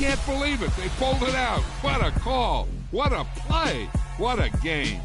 can't believe it. They pulled it out. What a call. What a play. What a game.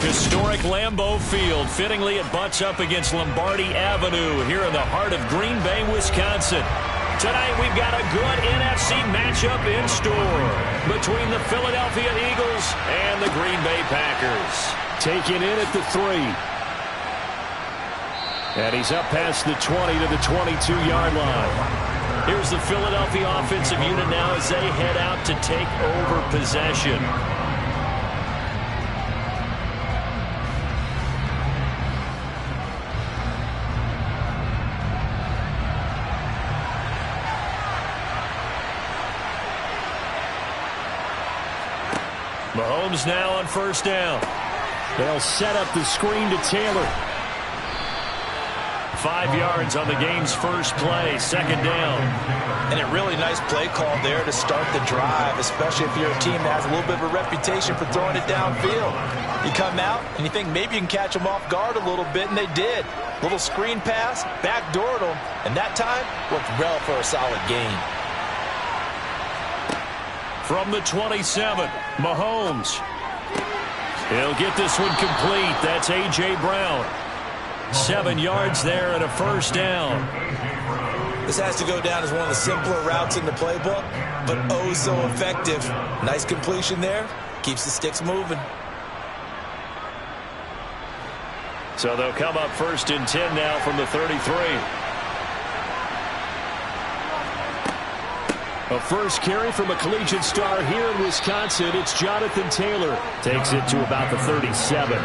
Historic Lambeau Field. Fittingly, it butts up against Lombardi Avenue here in the heart of Green Bay, Wisconsin. Tonight, we've got a good NFC matchup in store between the Philadelphia Eagles and the Green Bay Packers. Taking in at the 3. And he's up past the 20 to the 22-yard line. Here's the Philadelphia offensive unit now as they head out to take over possession. Mahomes now on first down. They'll set up the screen to Taylor. 5 yards on the game's first play, second down. And a really nice play call there to start the drive, especially if you're a team that has a little bit of a reputation for throwing it downfield. You come out and you think maybe you can catch them off guard a little bit, and they did. Little screen pass, backdoored them, and that time worked well for a solid gain. From the 27, Mahomes. He'll get this one complete. That's A.J. Brown. 7 yards there and a first down. This has to go down as one of the simpler routes in the playbook, but oh so effective. Nice completion there. Keeps the sticks moving. So they'll come up first and 10 now from the 33. A first carry from a collegiate star here in Wisconsin. It's Jonathan Taylor. Takes it to about the 37.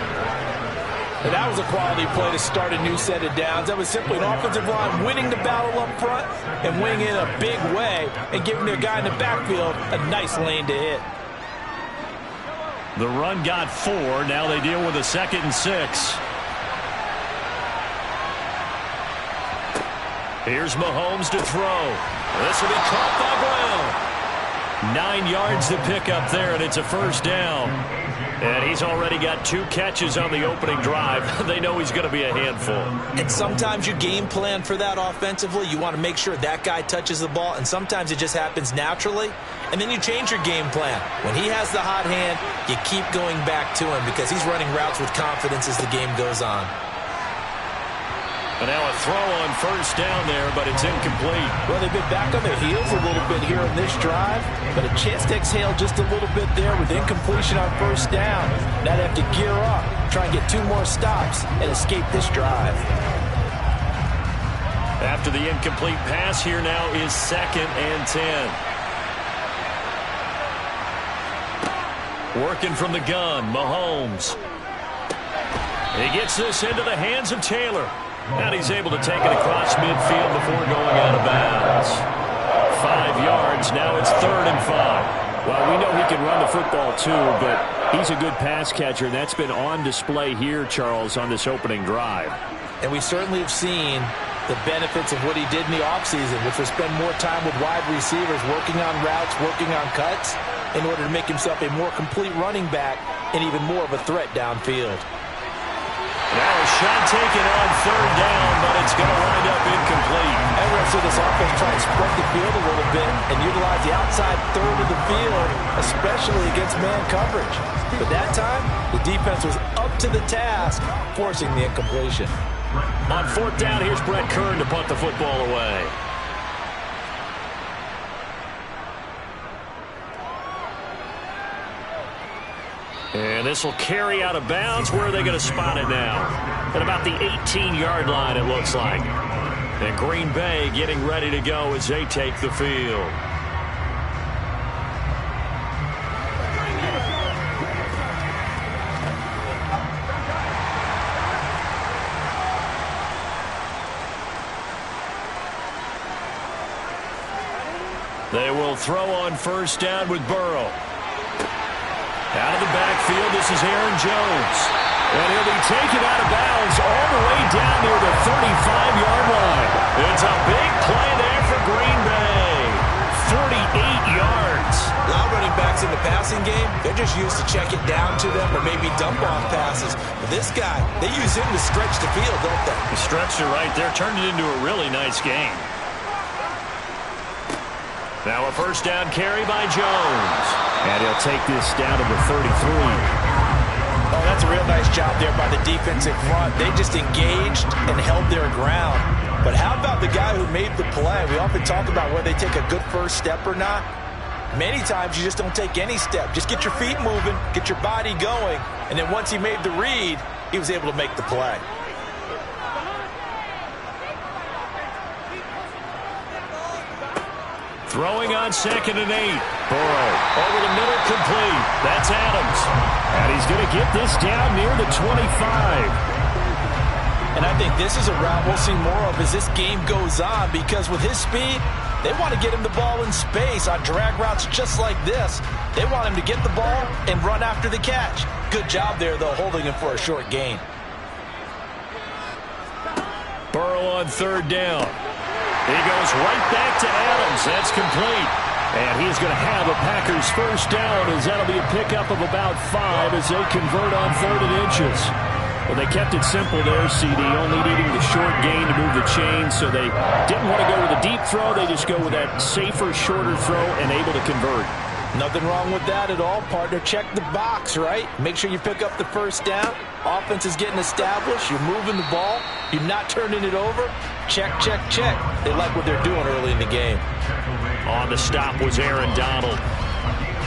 And that was a quality play to start a new set of downs. That was simply an offensive line winning the battle up front and winning in a big way and giving their guy in the backfield a nice lane to hit. The run got 4. Now they deal with a 2nd and 6. Here's Mahomes to throw. This will be caught by Brown. 9 yards to pick up there, and it's a first down. And he's already got 2 catches on the opening drive. They know he's going to be a handful. And sometimes you game plan for that offensively. You want to make sure that guy touches the ball, and sometimes it just happens naturally. And then you change your game plan. When he has the hot hand, you keep going back to him because he's running routes with confidence as the game goes on. And now a throw on first down there, but it's incomplete. Well, they've been back on their heels a little bit here on this drive, but a chance to exhale just a little bit there with incompletion on first down. Now they have to gear up, try and get 2 more stops, and escape this drive. After the incomplete pass, here now is 2nd and 10. Working from the gun, Mahomes. He gets this into the hands of Taylor. And he's able to take it across midfield before going out of bounds. 5 yards. Now it's 3rd and 5. Well, we know he can run the football too, but he's a good pass catcher, and that's been on display here, Charles, on this opening drive. And we certainly have seen the benefits of what he did in the offseason, which was spend more time with wide receivers, working on routes, working on cuts, in order to make himself a more complete running back and even more of a threat downfield. Now a shot taken on 3rd down, but it's going to wind up incomplete. And we're going to see this offense try and spread the field a little bit and utilize the outside third of the field, especially against man coverage. But that time, the defense was up to the task, forcing the incompletion. On 4th down, here's Brett Kern to punt the football away. And this will carry out of bounds. Where are they going to spot it now? At about the 18-yard line, it looks like. And Green Bay getting ready to go as they take the field. They will throw on first down with Burrow. Out of the backfield, this is Aaron Jones. And he'll be taken out of bounds all the way down near the 35-yard line. It's a big play there for Green Bay. 48 yards. A lot of running backs in the passing game, they're just used to check it down to them or maybe dump off passes. But this guy, they use him to stretch the field, don't they? He stretched it right there, turned it into a really nice game. Now a first down carry by Jones. And he'll take this down to the 33. Oh, That's a real nice job there by the defense in front. They just engaged and held their ground. But how about the guy who made the play? We often talk about whether they take a good first step or not. Many times you just don't take any step. Just get your feet moving, get your body going, and then once he made the read, he was able to make the play. Throwing on 2nd and 8. Burrow over the middle, complete. That's Adams. And he's going to get this down near the 25. And I think this is a route we'll see more of as this game goes on, because with his speed, they want to get him the ball in space on drag routes just like this. They want him to get the ball and run after the catch. Good job there, though, holding him for a short gain. Burrow on 3rd down. He goes right back to Adams. That's complete. And he's going to have a Packers first down, as that'll be a pickup of about 5 as they convert on 3rd and inches. Well, they kept it simple there, CD, only needing the short gain to move the chain, so they didn't want to go with a deep throw. They just go with that safer, shorter throw and able to convert. Nothing wrong with that at all, partner. Check the box, right? Make sure you pick up the first down. Offense is getting established. You're moving the ball. You're not turning it over. Check, check, check. They like what they're doing early in the game. On the stop was Aaron Donald.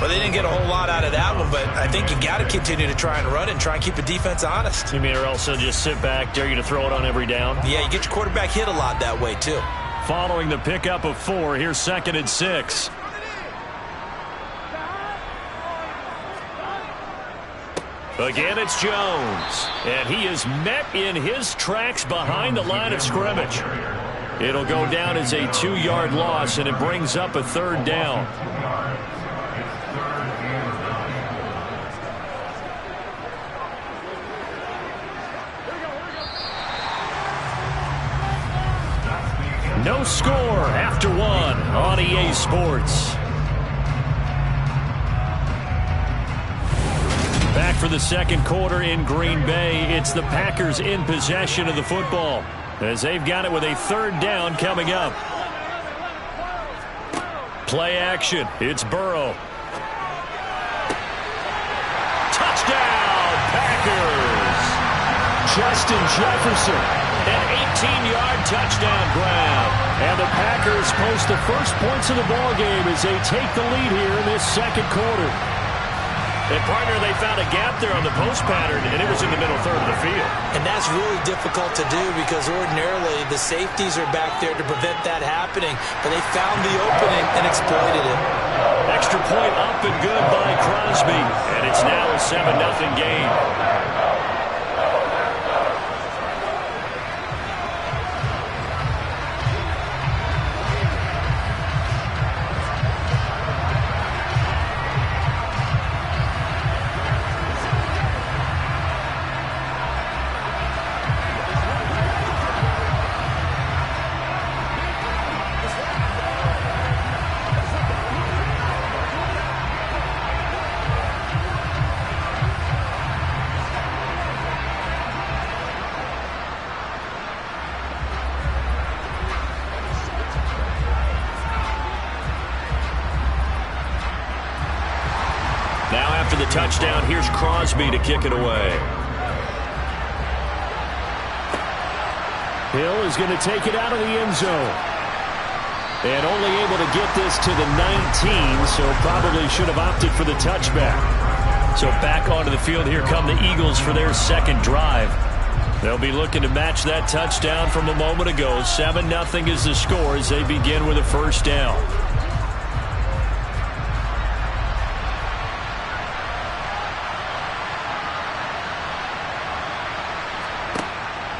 Well, they didn't get a whole lot out of that one, but I think you got to continue to try and run and try and keep the defense honest. You mean, or also just sit back, dare you to throw it on every down? Yeah, you get your quarterback hit a lot that way, too. Following the pickup of 4, here's 2nd and 6. Again, it's Jones, and he is met in his tracks behind the line of scrimmage. It'll go down as a 2-yard loss, and it brings up a 3rd down. No score after 1 on EA Sports. Back for the second quarter in Green Bay. It's the Packers in possession of the football, as they've got it with a 3rd down coming up. Play action. It's Burrow. Touchdown, Packers. Justin Jefferson, an 18-yard touchdown grab. And the Packers post the first points of the ballgame as they take the lead here in this second quarter. And, partner, they found a gap there on the post pattern, and it was in the middle third of the field. And that's really difficult to do because ordinarily the safeties are back there to prevent that happening. But they found the opening and exploited it. Extra point up and good by Crosby. And it's now a 7-0 game. After the touchdown, here's Crosby to kick it away. Hill is going to take it out of the end zone. And only able to get this to the 19, so probably should have opted for the touchback. So back onto the field, here come the Eagles for their second drive. They'll be looking to match that touchdown from a moment ago. 7-0 is the score as they begin with a first down.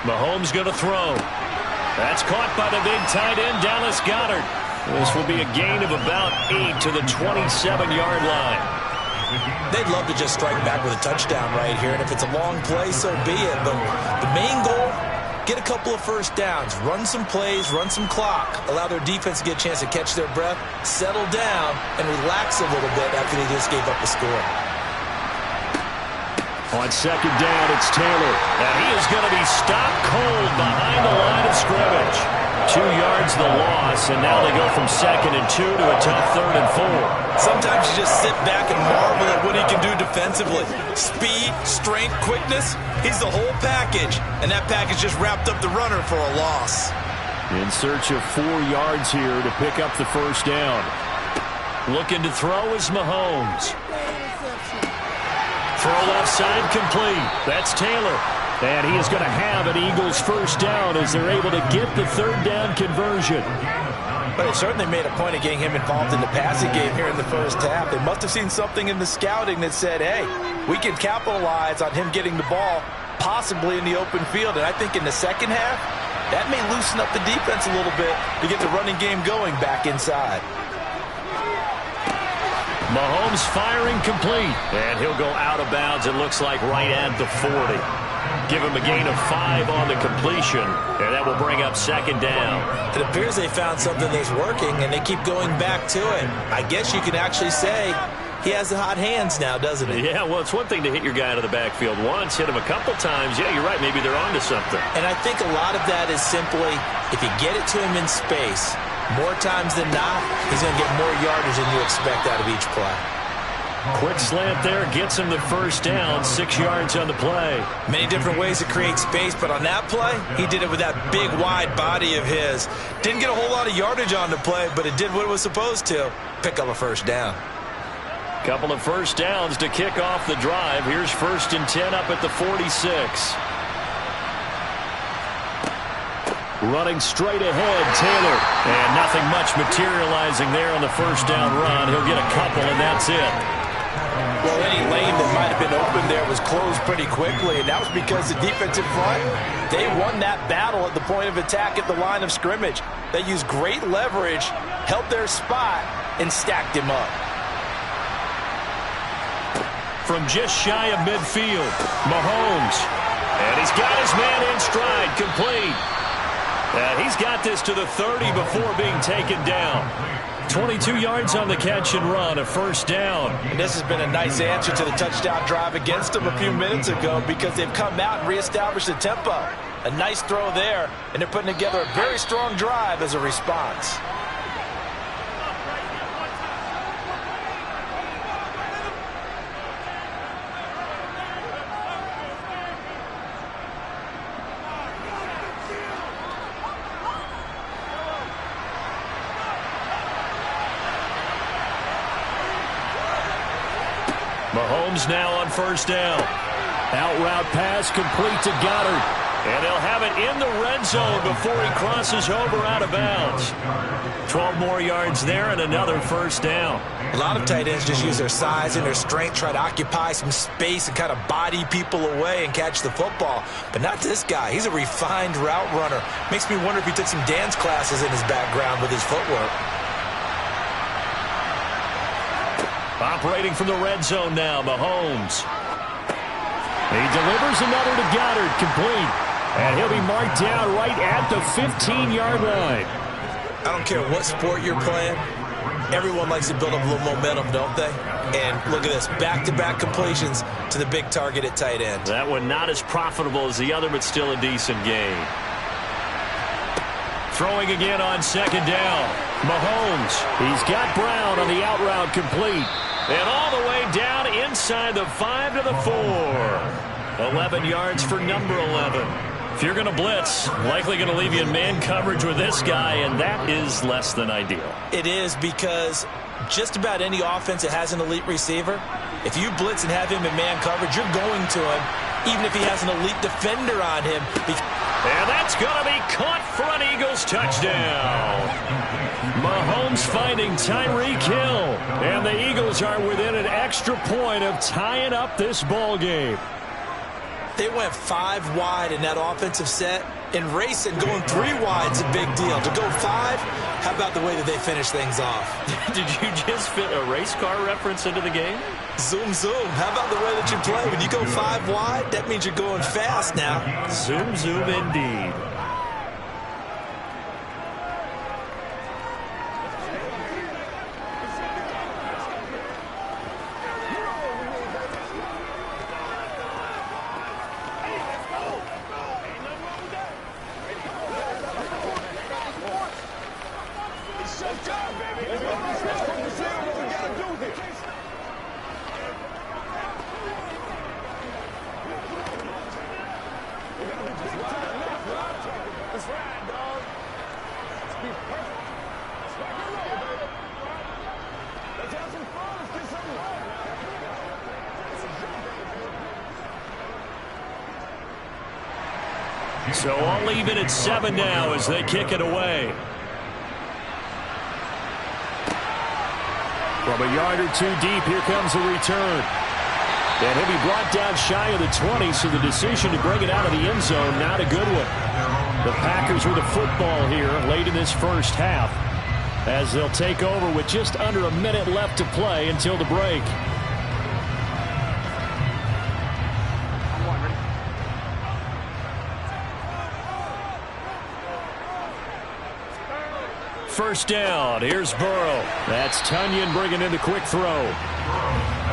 Mahomes going to throw. That's caught by the big tight end, Dallas Goedert. This will be a gain of about 8 to the 27-yard line. They'd love to just strike back with a touchdown right here, and if it's a long play, so be it. But the main goal, get a couple of first downs, run some plays, run some clock, allow their defense to get a chance to catch their breath, settle down, and relax a little bit after they just gave up the score. On second down, it's Taylor. And he is going to be stopped cold behind the line of scrimmage. 2 yards the loss, and now they go from 2nd and 2 to a tough 3rd and 4. Sometimes you just sit back and marvel at what he can do defensively. Speed, strength, quickness, he's the whole package. And that package just wrapped up the runner for a loss. In search of 4 yards here to pick up the first down. Looking to throw is Mahomes. Throw left side complete. That's Taylor. And he is going to have an Eagles first down as they're able to get the 3rd down conversion. But it certainly made a point of getting him involved in the passing game here in the first half. They must have seen something in the scouting that said, hey, we can capitalize on him getting the ball possibly in the open field. And I think in the second half, that may loosen up the defense a little bit to get the running game going back inside. Mahomes firing complete. And he'll go out of bounds, it looks like, right at the 40. Give him a gain of 5 on the completion, and that will bring up 2nd down. It appears they found something that's working, and they keep going back to it. I guess you can actually say he has the hot hands now, doesn't he? Yeah, well, it's one thing to hit your guy out of the backfield once, hit him a couple times. Yeah, you're right. Maybe they're onto something. And I think a lot of that is simply if you get it to him in space, more times than not, he's going to get more yardage than you expect out of each play. Quick slant there gets him the first down, 6 yards on the play. Many different ways to create space, but on that play, he did it with that big, wide body of his. Didn't get a whole lot of yardage on the play, but it did what it was supposed to. Pick up a first down. Couple of first downs to kick off the drive. Here's 1st and 10 up at the 46. Running straight ahead, Taylor. And nothing much materializing there on the first down run. He'll get a couple, and that's it. Well, any lane that might have been open there was closed pretty quickly, and that was because the defensive front, they won that battle at the point of attack at the line of scrimmage. They used great leverage, held their spot, and stacked him up. From just shy of midfield, Mahomes. And he's got his man in stride, complete. And he's got this to the 30 before being taken down. 22 yards on the catch and run, a first down. And this has been a nice answer to the touchdown drive against them a few minutes ago because they've come out and reestablished the tempo. A nice throw there, and they're putting together a very strong drive as a response. Mahomes now on first down. Out route pass complete to Goddard. And they'll have it in the red zone before he crosses over out of bounds. 12 more yards there and another first down. A lot of tight ends just use their size and their strength, try to occupy some space and kind of body people away and catch the football. But not this guy. He's a refined route runner. Makes me wonder if he took some dance classes in his background with his footwork. Operating from the red zone now, Mahomes. He delivers another to Goddard, complete. And he'll be marked down right at the 15-yard line. I don't care what sport you're playing. Everyone likes to build up a little momentum, don't they? And look at this, back-to-back completions to the big target at tight end. That one not as profitable as the other, but still a decent gain. Throwing again on second down. Mahomes. He's got Brown on the out route, complete. And all the way down inside the 5 to the 4. 11 yards for number 11. If you're going to blitz, likely going to leave you in man coverage with this guy, and that is less than ideal. It is because just about any offense that has an elite receiver, if you blitz and have him in man coverage, you're going to him, even if he has an elite defender on him. And that's going to be caught for an Eagles touchdown. Mahomes finding Tyreek Hill. And the Eagles are within an extra point of tying up this ball game. They went 5 wide in that offensive set. And racing, going 3 wide is a big deal. To go 5, how about the way that they finish things off? Did you just fit a race car reference into the game? Zoom, zoom. How about the way that you play? When you go 5 wide, that means you're going fast now. Zoom, zoom indeed. So I'll leave it at 7 now as they kick it away. From a yard or two deep, here comes the return. And he'll be brought down shy of the 20, so the decision to bring it out of the end zone, not a good one. The Packers with the football here late in this first half, as they'll take over with just under a minute left to play until the break. First down, here's Burrow. That's Tunyon bringing in the quick throw.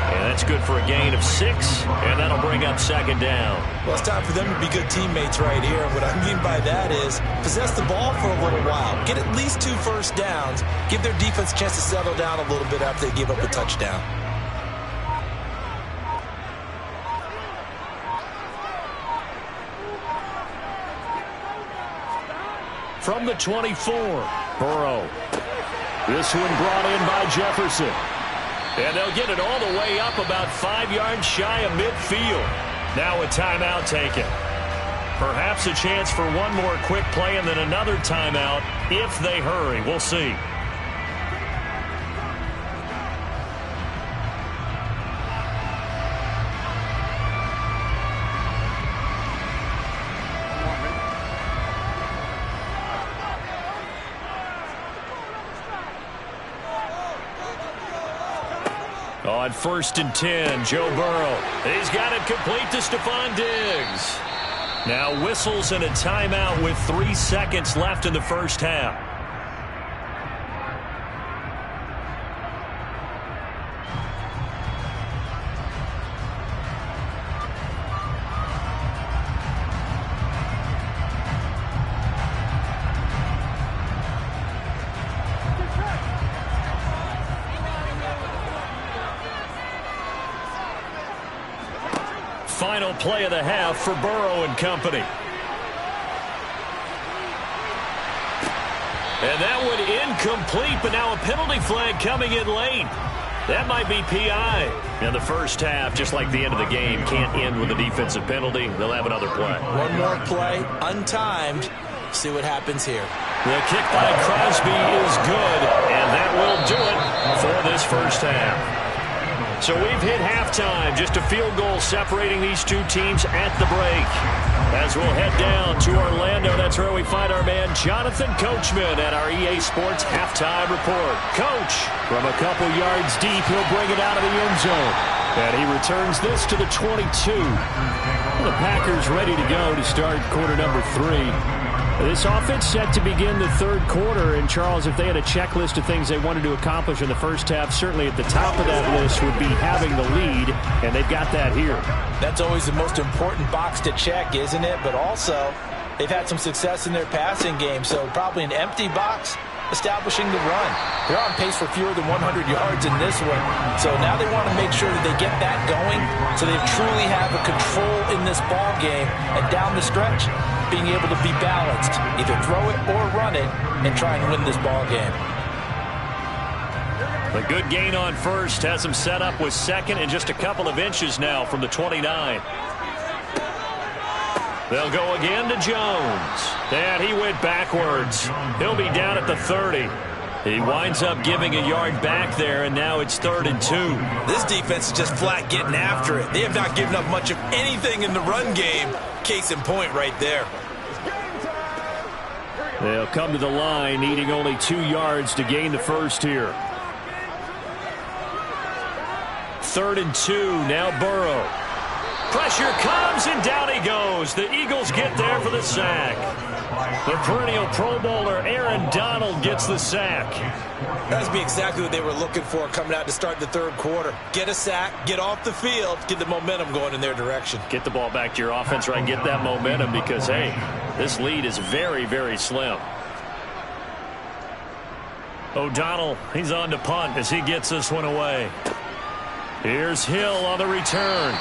And that's good for a gain of 6, and that'll bring up second down. Well, it's time for them to be good teammates right here. What I mean by that is possess the ball for a little while. Get at least 2 first downs. Give their defense a chance to settle down a little bit after they give up a touchdown. From the 24, Burrow. This one brought in by Jefferson. And they'll get it all the way up about 5 yards shy of midfield. Now a timeout taken. Perhaps a chance for one more quick play and then another timeout if they hurry. We'll see. On 1st and 10, Joe Burrow. He's got it complete to Stephon Diggs. Now whistles and a timeout with 3 seconds left in the first half. Final play of the half for Burrow and company. And that one incomplete, but now a penalty flag coming in late. That might be PI. In the first half, just like the end of the game, can't end with a defensive penalty. They'll have another play. One more play, untimed. See what happens here. The kick by Crosby is good, and that will do it for this first half. So we've hit halftime, just a field goal separating these two teams at the break. As we'll head down to Orlando, that's where we find our man Jonathan Coachman at our EA Sports Halftime Report. Coach, from a couple yards deep, he'll bring it out of the end zone. And he returns this to the 22. The Packers ready to go to start quarter number 3. This offense set to begin the third quarter. And, Charles, if they had a checklist of things they wanted to accomplish in the first half, certainly at the top of that list would be having the lead, and they've got that here. That's always the most important box to check, isn't it? But also, they've had some success in their passing game, so probably an empty box establishing the run. They're on pace for fewer than 100 yards in this one, so now they want to make sure that they get that going so they truly have a control in this ball game, and down the stretch, being able to be balanced, either throw it or run it, and try and win this ball game. A good gain on first has him set up with second and just a couple of inches now from the 29. They'll go again to Jones. And he went backwards. He'll be down at the 30. He winds up giving a yard back there, and now it's 3rd and 2. This defense is just flat getting after it. They have not given up much of anything in the run game. Case in point right there. They'll come to the line, needing only 2 yards to gain the first here. 3rd and 2, now Burrow. Pressure comes, and down he goes. The Eagles get there for the sack. The perennial Pro Bowler Aaron Donald gets the sack. That would be exactly what they were looking for coming out to start the third quarter. Get a sack, get off the field, get the momentum going in their direction. Get the ball back to your offense, right? Get that momentum because, hey, this lead is very, very slim. O'Donnell, he's on to punt as he gets this one away. Here's Hill on the return.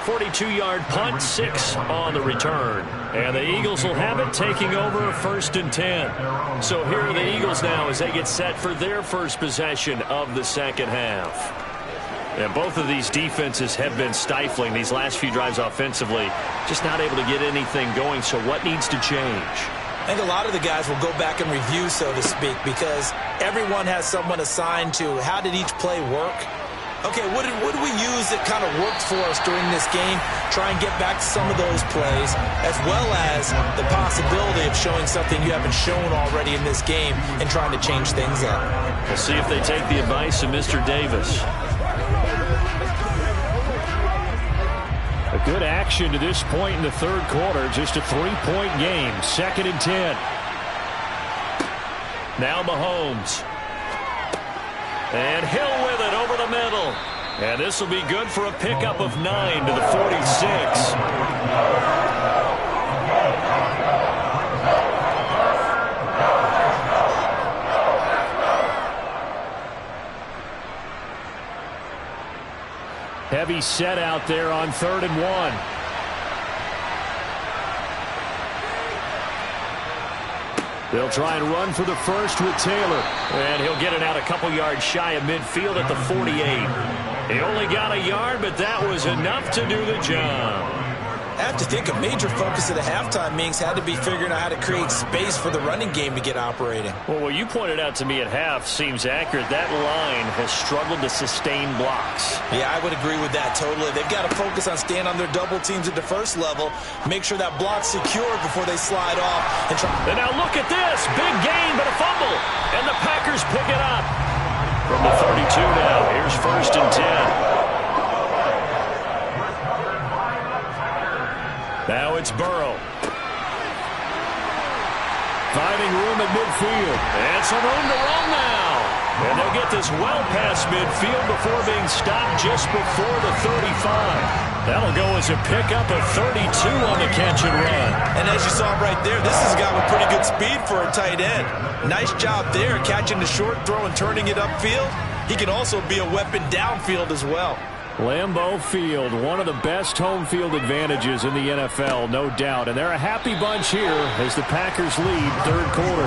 42-yard punt, 6 on the return. And the Eagles will have it, taking over a 1st and 10. So here are the Eagles now as they get set for their first possession of the second half. And both of these defenses have been stifling these last few drives offensively. Just not able to get anything going. So what needs to change? I think a lot of the guys will go back and review, so to speak, because everyone has someone assigned to how did each play work. Okay, what did we use that kind of worked for us during this game? Try and get back to some of those plays, as well as the possibility of showing something you haven't shown already in this game and trying to change things up. We'll see if they take the advice of Mr. Davis. A good action to this point in the third quarter. Just a 3-point game. 2nd and 10. Now Mahomes. And Hill with it over the middle. And this will be good for a pickup of 9 to the 46. Heavy set out there on 3rd and 1. They'll try and run for the first with Taylor. And he'll get it out a couple yards shy of midfield at the 48. He only got a yard, but that was enough to do the job. I have to think a major focus of the halftime meetings had to be figuring out how to create space for the running game to get operating. Well, what you pointed out to me at half seems accurate. That line has struggled to sustain blocks. Yeah, I would agree with that totally. They've got to focus on staying on their double teams at the first level, make sure that block's secured before they slide off. And now look at this. Big gain, but a fumble. And the Packers pick it up. From the 32 now, here's 1st and 10. Now it's Burrow. Finding room at midfield. And some room to run now. And they'll get this well past midfield before being stopped just before the 35. That'll go as a pickup of 32 on the catch and run. And as you saw right there, this has got a pretty good speed for a tight end. Nice job there, catching the short throw and turning it upfield. He can also be a weapon downfield as well. Lambeau Field, one of the best home field advantages in the NFL, no doubt. And they're a happy bunch here as the Packers lead 3rd quarter.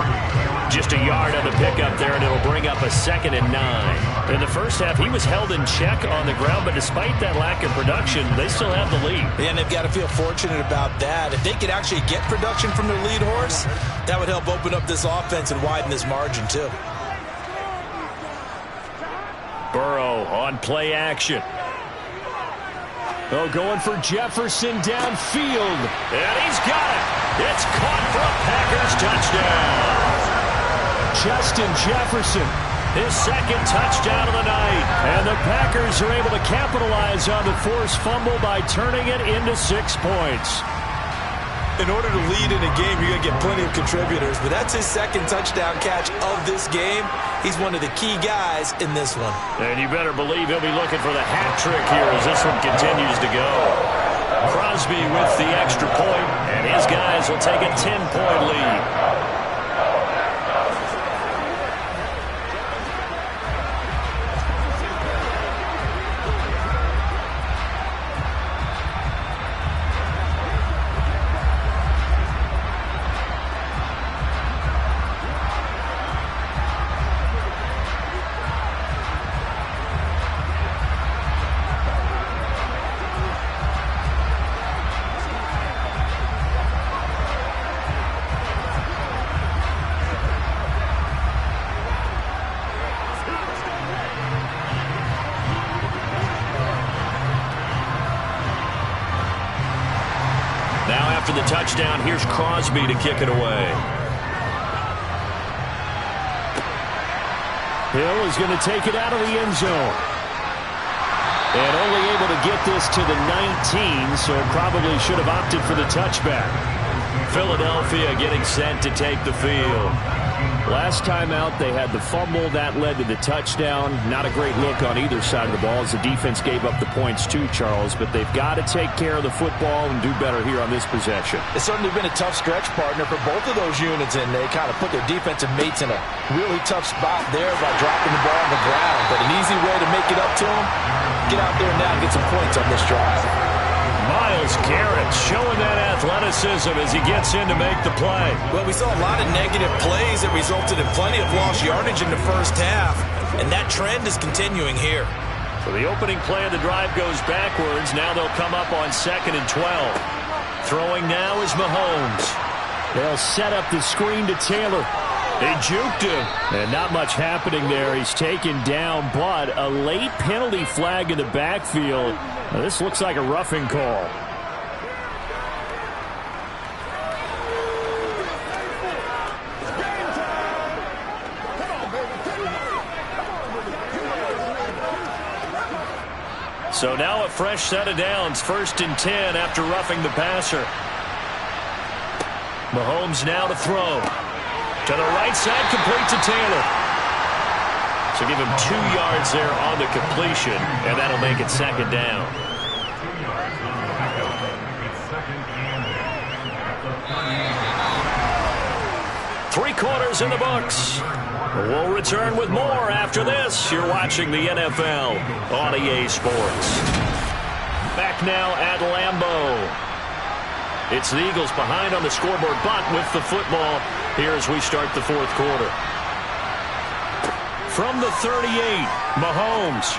Just a yard on the pickup there, and it'll bring up a 2nd and 9. In the first half, he was held in check on the ground, but despite that lack of production, they still have the lead. Yeah, and they've got to feel fortunate about that. If they could actually get production from their lead horse, that would help open up this offense and widen this margin, too. Burrow on play action. Oh, going for Jefferson downfield. And he's got it. It's caught for a Packers touchdown. Justin Jefferson, his 2nd touchdown of the night. And the Packers are able to capitalize on the forced fumble by turning it into 6 points. In order to lead in a game, you're going to get plenty of contributors, but that's his 2nd touchdown catch of this game. He's one of the key guys in this one. And you better believe he'll be looking for the hat trick here as this one continues to go. Crosby with the extra point, and his guys will take a 10-point lead. After the touchdown, here's Crosby to kick it away. Hill is going to take it out of the end zone. And only able to get this to the 19, so probably should have opted for the touchback. Philadelphia getting set to take the field. Last time out, they had the fumble. That led to the touchdown. Not a great look on either side of the ball as the defense gave up the points too, Charles. But they've got to take care of the football and do better here on this possession. It's certainly been a tough stretch, partner, for both of those units, and they kind of put their defensive mates in a really tough spot there by dropping the ball on the ground. But an easy way to make it up to them, get out there now and get some points on this drive. Myles Garrett showing that athleticism as he gets in to make the play. Well, we saw a lot of negative plays that resulted in plenty of lost yardage in the first half, and that trend is continuing here. So the opening play of the drive goes backwards. Now they'll come up on 2nd and 12. Throwing now is Mahomes. They'll set up the screen to Taylor. They juked him. And not much happening there. He's taken down, but a late penalty flag in the backfield. Now, this looks like a roughing call. So now a fresh set of downs, 1st and 10 after roughing the passer. Mahomes now to throw. To the right side, complete to Taylor. So give him 2 yards there on the completion, and that'll make it 2nd down. Three quarters in the books. We'll return with more after this. You're watching the NFL on EA Sports. Back now at Lambeau. It's the Eagles behind on the scoreboard, but with the football here as we start the 4th quarter. From the 38, Mahomes.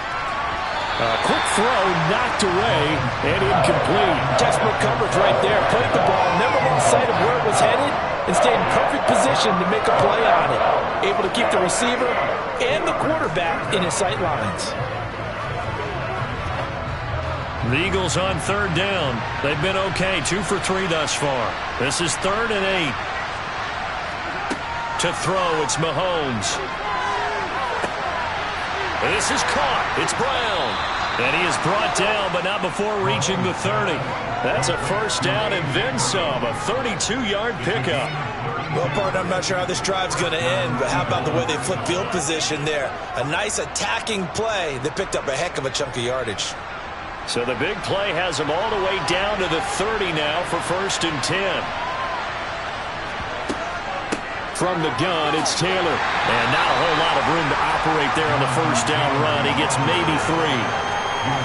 A quick throw knocked away and incomplete. Textbook coverage right there. Played the ball, never lost sight of where it was headed, and stayed in perfect position to make a play on it. Able to keep the receiver and the quarterback in his sight lines. The Eagles on 3rd down. They've been okay, 2 for 3 thus far. This is 3rd and 8. To throw, it's Mahomes. This is caught. It's Brown. And he is brought down, but not before reaching the 30. That's a 1st down and then some. A 32-yard pickup. Well, partner, I'm not sure how this drive's going to end, but how about the way they flip field position there? A nice attacking play that picked up a heck of a chunk of yardage. So the big play has them all the way down to the 30 now for 1st and 10. From the gun, it's Taylor. And not a whole lot of room to operate there on the 1st down run. He gets maybe 3.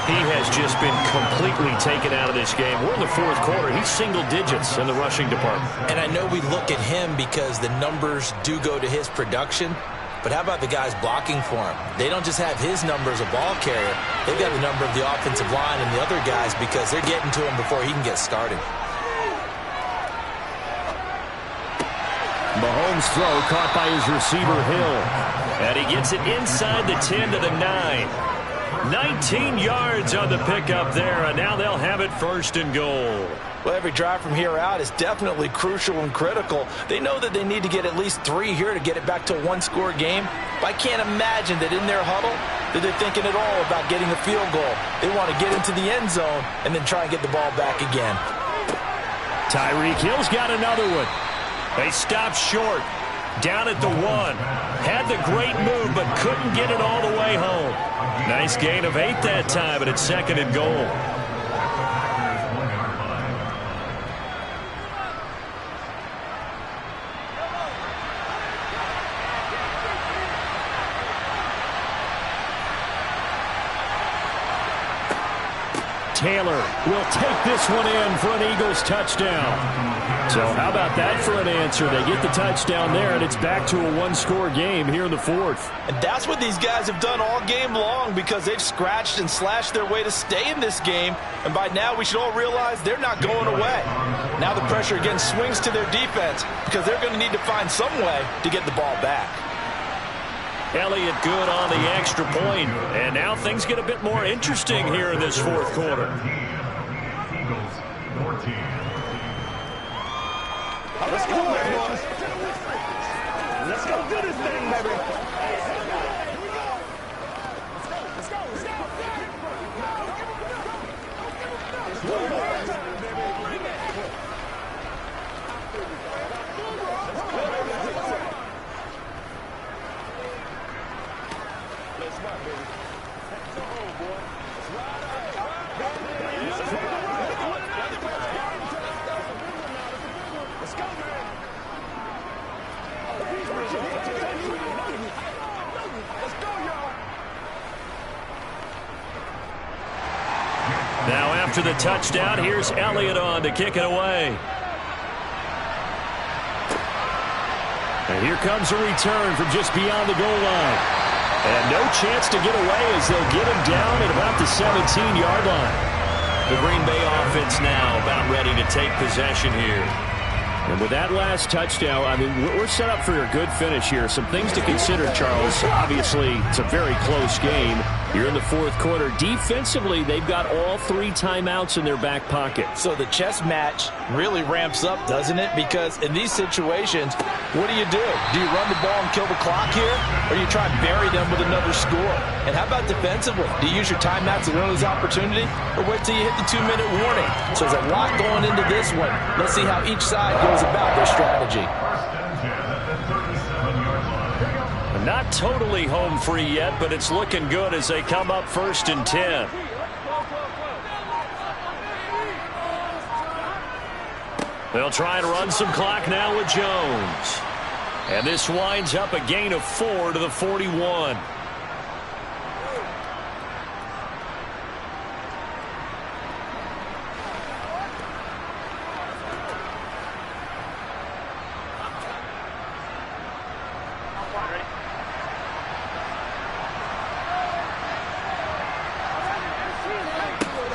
He has just been completely taken out of this game. We're in the 4th quarter. He's single digits in the rushing department. And I know we look at him because the numbers do go to his production. But how about the guys blocking for him? They don't just have his number as a ball carrier. They've got the number of the offensive line and the other guys because they're getting to him before he can get started. Mahomes' throw caught by his receiver, Hill. And he gets it inside the 10 to the 9. 19 yards on the pickup there, and now they'll have it 1st and goal. Well, every drive from here out is definitely crucial and critical. They know that they need to get at least 3 here to get it back to a 1-score game. But I can't imagine that in their huddle that they're thinking at all about getting a field goal. They want to get into the end zone and then try and get the ball back again. Tyreek Hill's got another one. They stopped short. Down at the 1. Had the great move, but couldn't get it all the way home. Nice gain of 8 that time, but it's 2nd and goal. Taylor will take this one in for an Eagles touchdown. So how about that for an answer? They get the touchdown there, and it's back to a 1-score game here in the 4th. And that's what these guys have done all game long because they've scratched and slashed their way to stay in this game. And by now, we should all realize they're not going away. Now the pressure again swings to their defense because they're going to need to find some way to get the ball back. Elliott good on the extra point. And now things get a bit more interesting here in this 4th quarter. Eagles 14. Let's go, boys. Let's go do this thing, baby. Let's go. Now after the touchdown, here's Elliott on to kick it away. And here comes a return from just beyond the goal line. And no chance to get away as they'll get him down at about the 17-yard line. The Green Bay offense now about ready to take possession here. And with that last touchdown, I mean, we're set up for a good finish here. Some things to consider, Charles. Obviously, it's a very close game. You're in the fourth quarter. Defensively, they've got all 3 timeouts in their back pocket. So the chess match really ramps up, doesn't it? Because in these situations, what do? Do you run the ball and kill the clock here? Or do you try and bury them with another score? And how about defensively? Do you use your timeouts to run this opportunity? Or wait till you hit the 2-minute warning? So there's a lot going into this one. Let's see how each side goes about their strategy. Not totally home free yet, but it's looking good as they come up 1st and 10. They'll try and run some clock now with Jones. And this winds up a gain of 4 to the 41.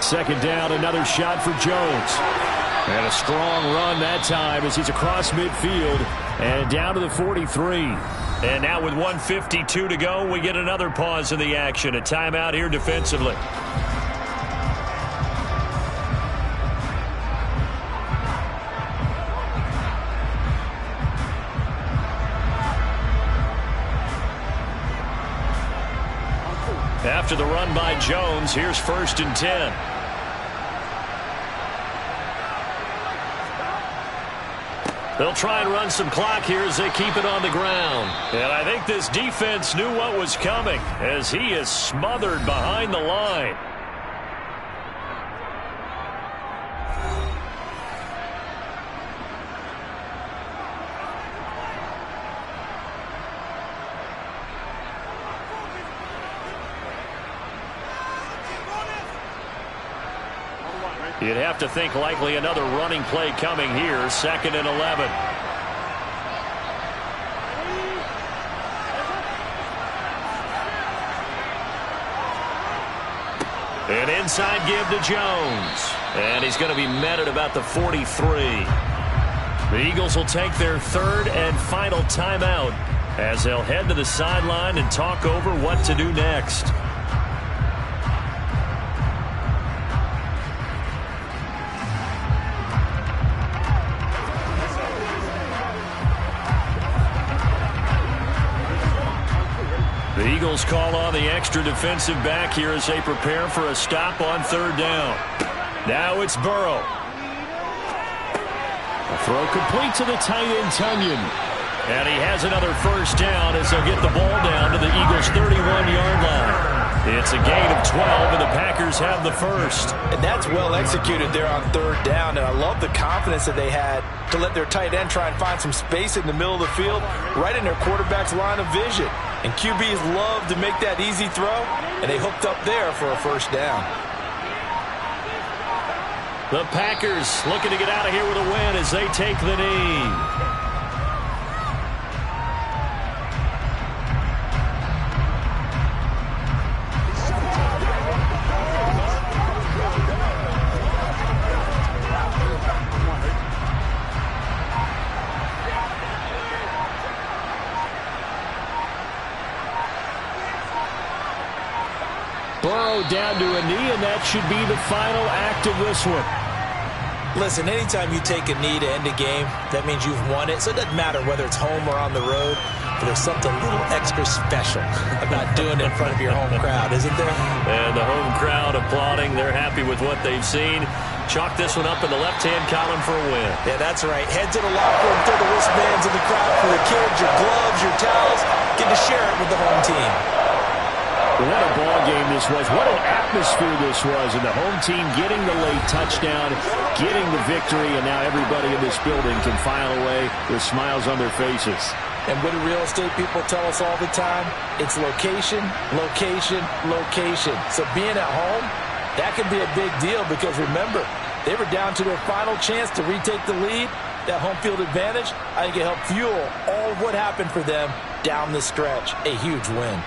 Second down, another shot for Jones. And a strong run that time as he's across midfield and down to the 43. And now with 1:52 to go, we get another pause in the action. A timeout here defensively. After the run by Jones, here's 1st and 10. They'll try and run some clock here as they keep it on the ground. And I think this defense knew what was coming as he is smothered behind the line. You'd have to think likely another running play coming here, 2nd and 11. An inside give to Jones. And he's going to be met at about the 43. The Eagles will take their 3rd and final timeout as they'll head to the sideline and talk over what to do next. The Eagles call on the extra defensive back here as they prepare for a stop on 3rd down. Now it's Burrow. A throw complete to the tight end, Tonyan. And he has another 1st down as they'll get the ball down to the Eagles' 31-yard line. It's a gain of 12, and the Packers have the 1st. And that's well executed there on 3rd down, and I love the confidence that they had to let their tight end try and find some space in the middle of the field, right in their quarterback's line of vision. And QBs love to make that easy throw, and they hooked up there for a 1st down. The Packers looking to get out of here with a win as they take the knee. Burrow down to a knee, and that should be the final act of this one. Listen, anytime you take a knee to end a game, that means you've won it. So it doesn't matter whether it's home or on the road, but there's something a little extra special about doing it in front of your home crowd, isn't there? And the home crowd applauding. They're happy with what they've seen. Chalk this one up in the left-hand column for a win. Yeah, that's right. Head to the locker room, throw the wristbands in the crowd for the kids, your gloves, your towels. Get to share it with the home team. What a ball game this was. What an atmosphere this was. And the home team getting the late touchdown, getting the victory, and now everybody in this building can file away with smiles on their faces. And what do real estate people tell us all the time? It's location, location, location. So being at home, that can be a big deal because remember, they were down to their final chance to retake the lead. That home field advantage, I think it helped fuel all of what happened for them down the stretch. A huge win.